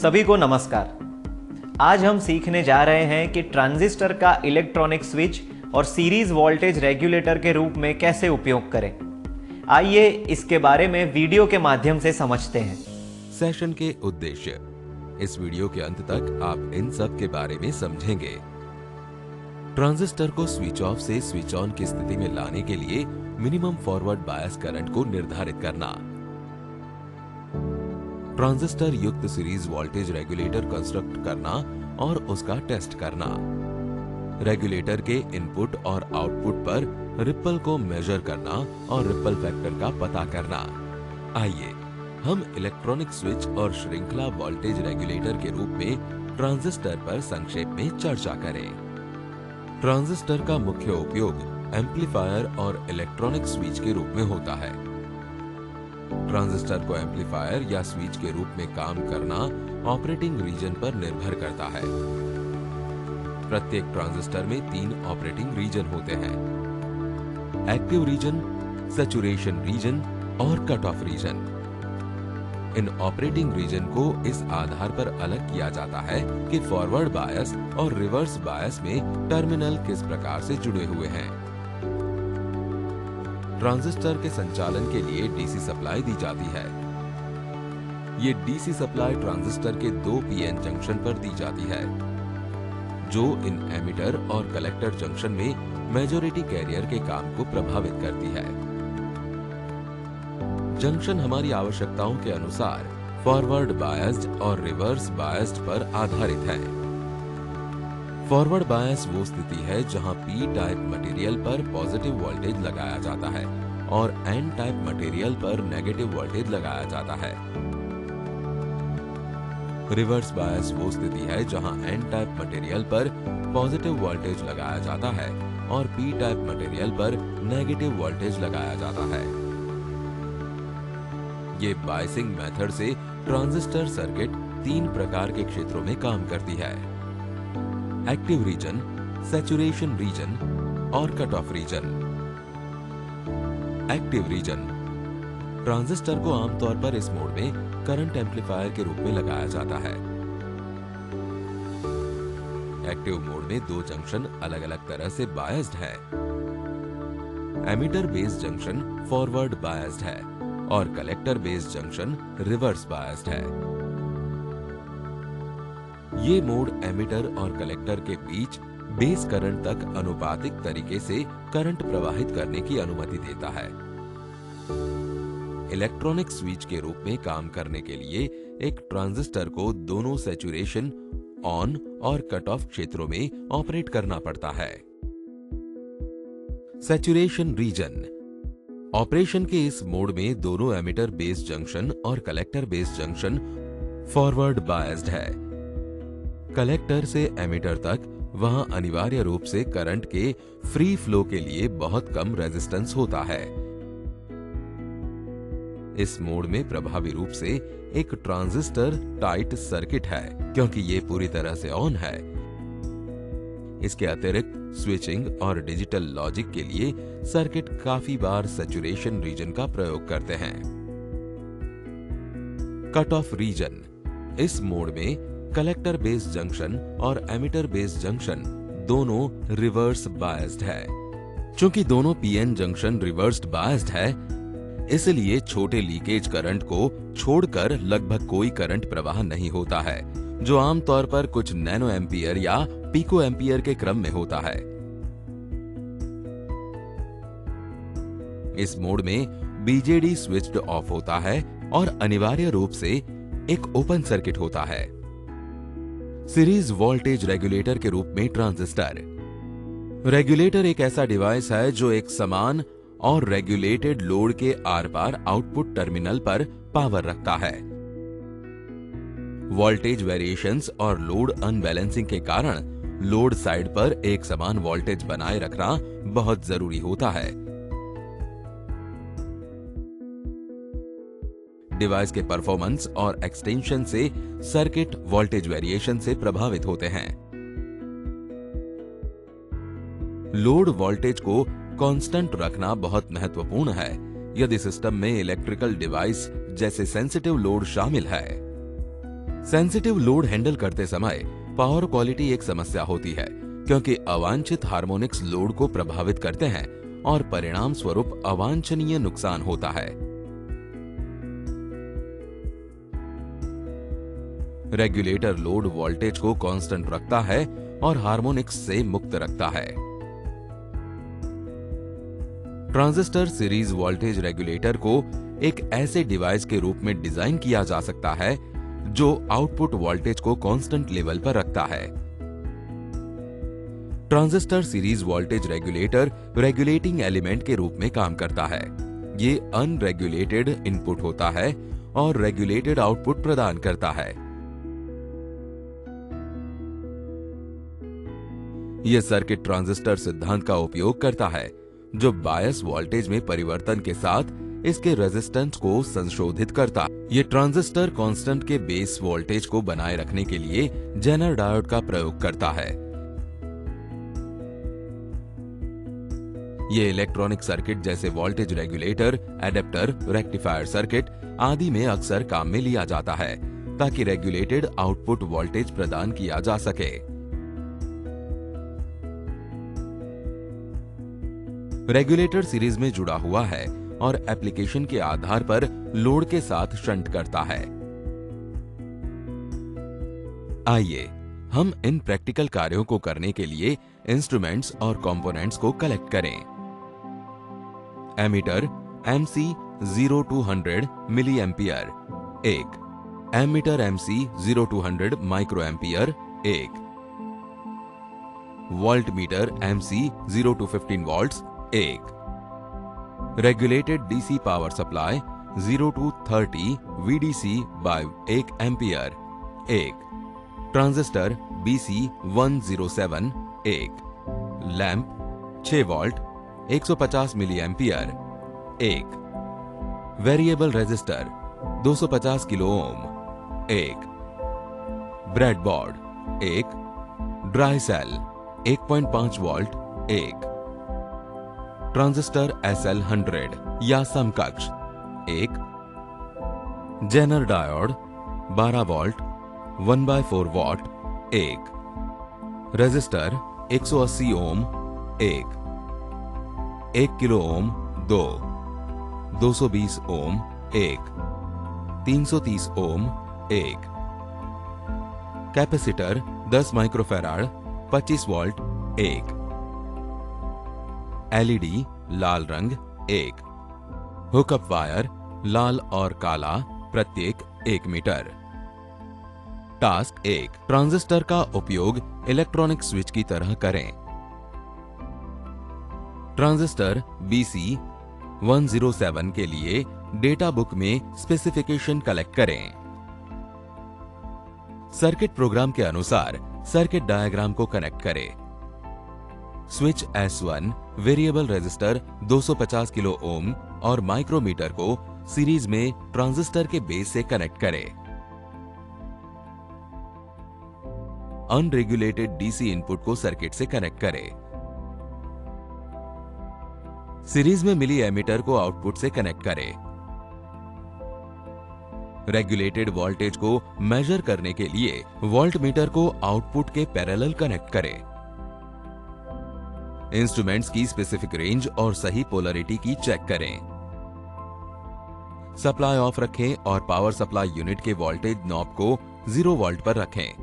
सभी को नमस्कार। आज हम सीखने जा रहे हैं कि ट्रांजिस्टर का इलेक्ट्रॉनिक स्विच और सीरीज वोल्टेज रेगुलेटर के रूप में कैसे उपयोग करें। आइए इसके बारे में वीडियो के माध्यम से समझते हैं। सेशन के उद्देश्य। इस वीडियो के अंत तक आप इन सब के बारे में समझेंगे। ट्रांजिस्टर को स्विच ऑफ से स्विच ऑन की स्थिति में लाने के लिए मिनिमम फॉरवर्ड बायस करंट को निर्धारित करना, ट्रांजिस्टर युक्त सीरीज वोल्टेज रेगुलेटर कंस्ट्रक्ट करना और उसका टेस्ट करना, रेगुलेटर के इनपुट और आउटपुट पर रिपल को मेजर करना और रिपल फैक्टर का पता करना। आइए हम इलेक्ट्रॉनिक स्विच और श्रृंखला वोल्टेज रेगुलेटर के रूप में ट्रांजिस्टर पर संक्षेप में चर्चा करें। ट्रांजिस्टर का मुख्य उपयोग एम्पलीफायर और इलेक्ट्रॉनिक स्विच के रूप में होता है। ट्रांजिस्टर को एम्पलीफायर या स्विच के रूप में काम करना ऑपरेटिंग रीजन पर निर्भर करता है। प्रत्येक ट्रांजिस्टर में 3 ऑपरेटिंग रीजन होते हैं: एक्टिव रीजन, सैचुरेशन रीजन और कट ऑफ रीजन। इन ऑपरेटिंग रीजन को इस आधार पर अलग किया जाता है कि फॉरवर्ड बायस और रिवर्स बायस में टर्मिनल किस प्रकार से जुड़े हुए हैं। ट्रांजिस्टर के संचालन के लिए डीसी सप्लाई दी जाती है। ये डीसी सप्लाई ट्रांजिस्टर के 2 पीएन जंक्शन पर दी जाती है, जो इन एमिटर और कलेक्टर जंक्शन में मेजॉरिटी कैरियर के काम को प्रभावित करती है। जंक्शन हमारी आवश्यकताओं के अनुसार फॉरवर्ड बायस्ड और रिवर्स बायस्ड पर आधारित है। फॉरवर्ड बायस वो स्थिति है जहां पी टाइप मटेरियल पर पॉजिटिव वोल्टेज लगाया जाता है और एन टाइप मटेरियल पर नेगेटिव वोल्टेज लगाया जाता है। रिवर्स बायस वो स्थिति है जहां एन टाइप मटेरियल पर पॉजिटिव वोल्टेज लगाया जाता है और पी टाइप मटेरियल पर नेगेटिव वोल्टेज लगाया जाता है। ये बायसिंग मेथड से ट्रांजिस्टर सर्किट 3 प्रकार के क्षेत्रों में काम करती है: एक्टिव रीजन, सैचुरेशन रीजन और cut off region. Active region transistor को आमतौर पर इस मोड में करंट एम्पलीफायर के रूप में लगाया जाता है। एक्टिव मोड में 2 जंक्शन अलग अलग तरह से बायस्ड है। Emitter based junction forward biased है और collector based junction reverse biased है। ये मोड एमिटर और कलेक्टर के बीच बेस करंट तक अनुपातिक तरीके से करंट प्रवाहित करने की अनुमति देता है। इलेक्ट्रॉनिक स्विच के रूप में काम करने के लिए एक ट्रांजिस्टर को दोनों सैचुरेशन ऑन और कट ऑफ क्षेत्रों में ऑपरेट करना पड़ता है। सैचुरेशन रीजन ऑपरेशन के इस मोड में दोनों एमिटर बेस्ड जंक्शन और collector based junction forward biased है। कलेक्टर से एमिटर तक वहां अनिवार्य रूप से करंट के फ्री फ्लो के लिए बहुत कम रेजिस्टेंस होता है। इस मोड में प्रभावी रूप से एक ट्रांजिस्टर टाइट सर्किट है क्योंकि ये पूरी तरह से ऑन है। इसके अतिरिक्त स्विचिंग और डिजिटल लॉजिक के लिए सर्किट काफी बार सैचुरेशन रीजन का प्रयोग करते हैं। कट ऑफ रीजन इस मोड में कलेक्टर बेस्ड जंक्शन और एमिटर बेस्ड जंक्शन दोनों रिवर्स बायस्ड है। चूंकि दोनों पीएन जंक्शन रिवर्स्ड बायस्ड है, इसलिए छोटे लीकेज करंट को छोड़कर लगभग कोई करंट प्रवाह नहीं होता है, जो आमतौर पर कुछ नैनो एम्पियर या पिको एम्पियर के क्रम में होता है। इस मोड में बीजेडी स्विच्ड ऑफ होता है और अनिवार्य रूप से एक ओपन सर्किट होता है। सीरीज वोल्टेज रेगुलेटर के रूप में ट्रांजिस्टर रेगुलेटर एक ऐसा डिवाइस है जो एक समान और रेगुलेटेड लोड के आर पार आउटपुट टर्मिनल पर पावर रखता है। वोल्टेज वेरिएशंस और लोड अनबैलेंसिंग के कारण लोड साइड पर एक समान वोल्टेज बनाए रखना बहुत जरूरी होता है। डिवाइस के परफॉर्मेंस और एक्सटेंशन से सर्किट वोल्टेज वेरिएशन से प्रभावित होते हैं। लोड वोल्टेज को कांस्टेंट रखना बहुत महत्वपूर्ण है यदि सिस्टम में इलेक्ट्रिकल डिवाइस जैसे सेंसिटिव लोड शामिल है। सेंसिटिव लोड हैंडल करते समय पावर क्वालिटी एक समस्या होती है, क्योंकि अवांछित हार्मोनिक्स लोड को प्रभावित करते हैं और परिणाम स्वरूप अवांछनीय नुकसान होता है। रेगुलेटर लोड वोल्टेज को कांस्टेंट रखता है और हार्मोनिक्स से मुक्त रखता है। ट्रांजिस्टर सीरीज वोल्टेज रेगुलेटर को एक ऐसे डिवाइस के रूप में डिजाइन किया जा सकता है जो आउटपुट वोल्टेज को कांस्टेंट लेवल पर रखता है। Transistor series voltage regulator regulating element के रूप में काम करता है। ये अनरेगुलेटेड इनपुट होता है और रेगुलेटेड आउटपुट प्रदान करता है। यह सर्किट ट्रांजिस्टर सिद्धांत का उपयोग करता है, जो बायस वोल्टेज में परिवर्तन के साथ इसके रेजिस्टेंस को संशोधित करता। यह ट्रांजिस्टर कांस्टेंट के बेस वोल्टेज को बनाए रखने के लिए जेनर डायोड का प्रयोग करता है। ये इलेक्ट्रॉनिक सर्किट जैसे voltage regulator, adapter, rectifier circuit आदि में अक्सर काम में लिया जाता है, ताकि रेगुलेटेड आउटपुट वोल्टेज प्रदान किया जा सके। रेगुलेटर सीरीज में जुड़ा हुआ है और एप्लीकेशन के आधार पर लोड के साथ शंट करता है। आइए हम इन प्रैक्टिकल कार्यों को करने के लिए इंस्ट्रूमेंट्स और कंपोनेंट्स को कलेक्ट करें। Ammeter MC 0200 milli ampere 1, ammeter MC 0200 micro ampere 1, voltmeter MC 0 to 15 volts 1, regulated DC power supply 0 to 30 VDC by 1 ampere 1, transistor BC 107 1, lamp 6 volt 150 milli ampere 1, variable resistor 250 kilo ohm 1, breadboard 1, dry cell 1.5 volt 1, transistor SL 100 या समकक्ष 1, zener diode 12 volt 1/4 watt 1, resistor 180 ohm 1, 1 kilo ohm 2, 220 ohm 1, 330 ohm 1, capacitor 10 microfarad 25 volt 1, LED लाल रंग 1, hookup wire लाल और काला प्रत्येक 1 metre. Task 1, transistor का उपयोग electronic switch की तरह करें। ट्रांजिस्टर BC 107 के लिए डेटा बुक में स्पेसिफिकेशन कलेक्ट करें। सर्किट प्रोग्राम के अनुसार सर्किट डायग्राम को कनेक्ट करें। Switch S1 variable resistor 250 kilo ohm और माइक्रोमीटर को सीरीज में ट्रांजिस्टर के बेस से कनेक्ट करें। अनरेगुलेटेड DC इनपुट को सर्किट से कनेक्ट करें। सीरीज में मिली एमीटर को आउटपुट से कनेक्ट करें। रेगुलेटेड वोल्टेज को मेजर करने के लिए वोल्ट मीटर को आउटपुट के पैरेलल कनेक्ट करें। इंस्ट्रूमेंट्स की स्पेसिफिक रेंज और सही पोलरिटी की चेक करें। सप्लाई ऑफ रखें और पावर सप्लाई यूनिट के वोल्टेज नॉब को 0 वोल्ट पर रखें।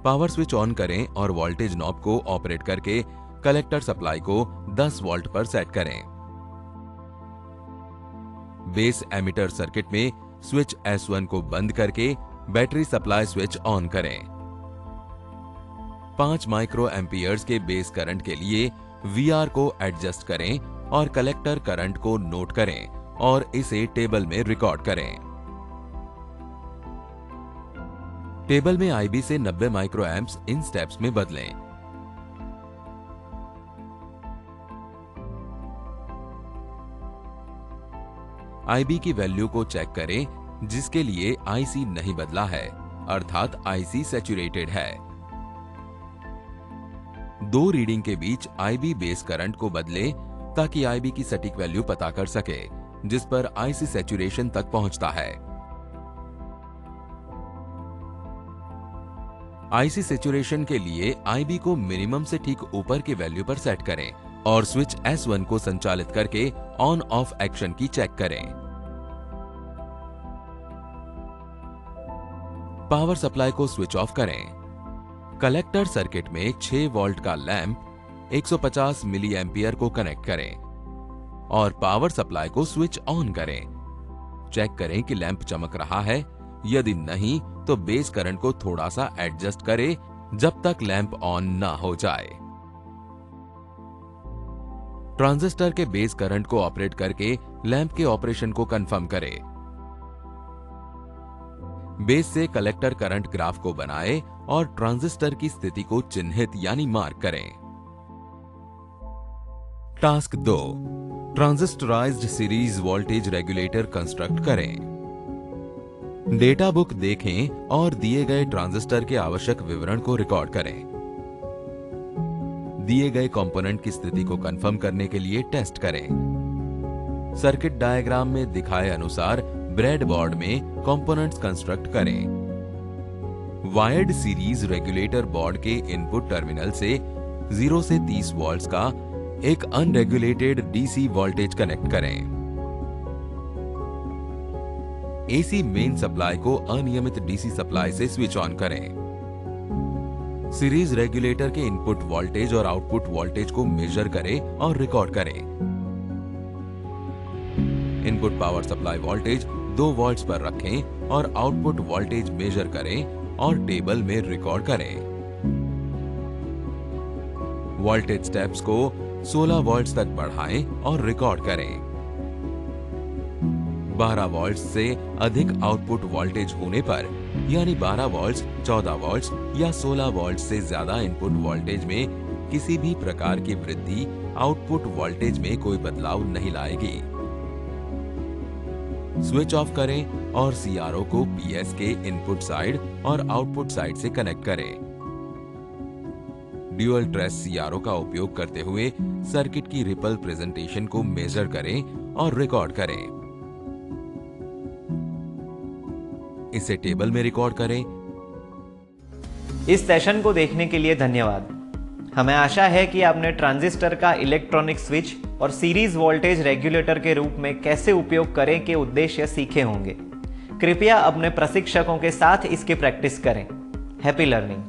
पावर स्विच ऑन करें और वोल्टेज नॉब को ऑपरेट करके कलेक्टर सप्लाई को 10 वोल्ट पर सेट करें। बेस एमीटर सर्किट में स्विच S1 को बंद करके बैटरी सप्लाई स्विच ऑन करें। 5 माइक्रो एम्पियर्स के बेस करंट के लिए VR को एडजस्ट करें और कलेक्टर करंट को नोट करें और इसे टेबल में रिकॉर्ड करें। टेबल में IB से 90 माइक्रो एम्प्स इन स्टेप्स में बदलें। IB की वैल्यू को चेक करें जिसके लिए IC नहीं बदला है, अर्थात IC सैचुरेटेड है। 2 रीडिंग के बीच IB बेस करंट को बदलें ताकि IB की सटीक वैल्यू पता कर सके जिस पर IC सैचुरेशन तक पहुंचता है। आईसी सैचुरेशन के लिए आईबी को मिनिमम से ठीक ऊपर की वैल्यू पर सेट करें और स्विच S1 को संचालित करके ऑन ऑफ एक्शन की चेक करें। पावर सप्लाई को स्विच ऑफ करें। कलेक्टर सर्किट में 6 वोल्ट का लैंप 150 मिली एम्पियर को कनेक्ट करें और पावर सप्लाई को स्विच ऑन करें। चेक करें कि लैंप चमक रहा है, यदि नहीं तो बेस करंट को थोड़ा सा एडजस्ट करें जब तक लैंप ऑन ना हो जाए। ट्रांजिस्टर के बेस करंट को ऑपरेट करके लैंप के ऑपरेशन को कंफर्म करें। बेस से कलेक्टर करंट ग्राफ को बनाएं और ट्रांजिस्टर की स्थिति को चिन्हित यानी मार्क करें। Task 2, transistorised series voltage regulator construct करें। डेटा बुक देखें और दिए गए ट्रांजिस्टर के आवश्यक विवरण को रिकॉर्ड करें। दिए गए कंपोनेंट की स्थिति को कंफर्म करने के लिए टेस्ट करें। सर्किट डायग्राम में दिखाए अनुसार ब्रेडबोर्ड में कंपोनेंट्स कंस्ट्रक्ट करें। वायर्ड सीरीज रेगुलेटर बोर्ड के इनपुट टर्मिनल से 0 से 30 वोल्ट्स का एक अनरेगुलेटेड डीसी वोल्टेज कनेक्ट करें। एसी मेन सप्लाई को अनियमित डीसी सप्लाई से स्विच ऑन करें। सीरीज रेगुलेटर के इनपुट वोल्टेज और आउटपुट वोल्टेज को मेजर करें और रिकॉर्ड करें। Input power supply voltage 2 volts पर रखें और आउटपुट वोल्टेज मेजर करें और टेबल में रिकॉर्ड करें। वोल्टेज स्टेप्स को 16 वोल्ट्स तक बढ़ाएं और रिकॉर्ड करें। 12 वोल्ट्स से अधिक आउटपुट वोल्टेज होने पर यानी 12 वोल्ट्स, 14 वोल्ट्स या 16 वोल्ट से ज्यादा इनपुट वोल्टेज में किसी भी प्रकार की वृद्धि आउटपुट वोल्टेज में कोई बदलाव नहीं लाएगी। स्विच ऑफ करें और सीआरओ को पीएस के इनपुट साइड और आउटपुट साइड से कनेक्ट करें। ड्यूअल ट्रेस सीआरओ का उपयोग करते हुए सर्किट की रिपल प्रेजेंटेशन को मेजर करें और रिकॉर्ड करें। इसे टेबल में रिकॉर्ड करें। इस सेशन को देखने के लिए धन्यवाद। हमें आशा है कि आपने ट्रांजिस्टर का इलेक्ट्रॉनिक स्विच और सीरीज वोल्टेज रेगुलेटर के रूप में कैसे उपयोग करें के उद्देश्य सीखे होंगे। कृपया अपने प्रशिक्षकों के साथ इसकी प्रैक्टिस करें। Happy learning.